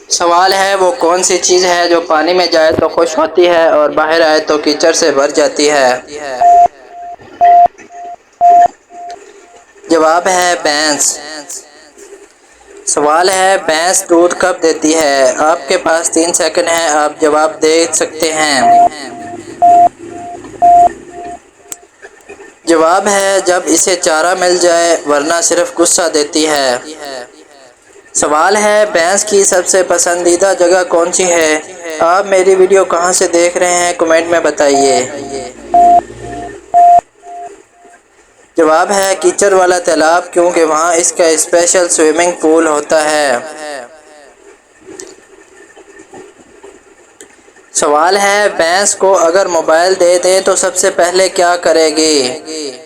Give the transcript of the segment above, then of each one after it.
सवाल है वो कौन सी चीज़ है जो पानी में जाए तो खुश होती है और बाहर आए तो कीचड़ से भर जाती है। जवाब है भैंस। सवाल है भैंस दूध कब देती है। आपके पास 3 सेकंड है, आप जवाब दे सकते हैं। जवाब है जब इसे चारा मिल जाए, वरना सिर्फ गुस्सा देती है। सवाल है भैंस की सबसे पसंदीदा जगह कौन सी है। आप मेरी वीडियो कहाँ से देख रहे हैं, कमेंट में बताइए। जवाब है कीचड़ वाला तालाब, क्योंकि वहाँ इसका स्पेशल स्विमिंग पूल होता है। सवाल है भैंस को अगर मोबाइल दे दें तो सबसे पहले क्या करेगी।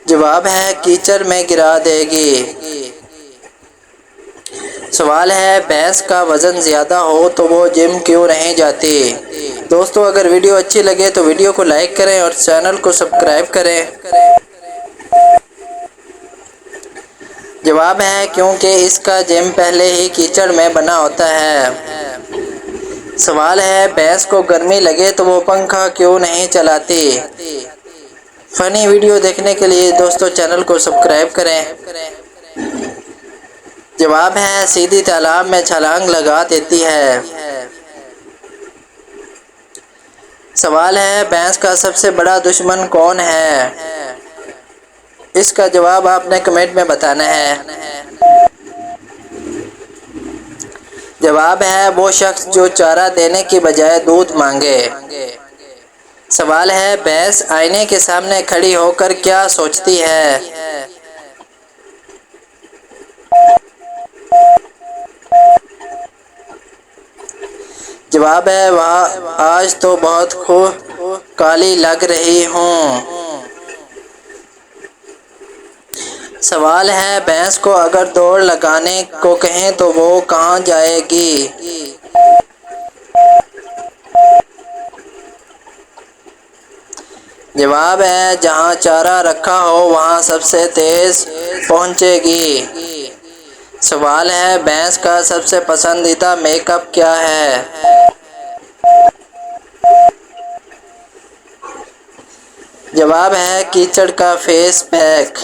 जवाब है कीचड़ में गिरा देगी। सवाल है भैंस का वज़न ज़्यादा हो तो वो जिम क्यों नहीं जाती। दोस्तों, अगर वीडियो अच्छी लगे तो वीडियो को लाइक करें और चैनल को सब्सक्राइब करें। जवाब है क्योंकि इसका जिम पहले ही कीचड़ में बना होता है। सवाल है भैंस को गर्मी लगे तो वो पंखा क्यों नहीं चलाती। फ़नी वीडियो देखने के लिए दोस्तों चैनल को सब्सक्राइब करें। जवाब है सीधी तालाब में छलांग लगा देती है। सवाल है भैंस का सबसे बड़ा दुश्मन कौन है। इसका जवाब आपने कमेंट में बताना है। जवाब है वो शख्स जो चारा देने की बजाय दूध मांगे। सवाल है भैंस आईने के सामने खड़ी होकर क्या सोचती है। जवाब है वह आज तो बहुत काली लग रही हूँ। सवाल है भैंस को अगर दौड़ लगाने को कहें तो वो कहाँ जाएगी। जवाब है जहाँ चारा रखा हो वहाँ सबसे तेज पहुँचेगी। सवाल है भैंस का सबसे पसंदीदा मेकअप क्या है। जवाब है कीचड़ का फेस पैक।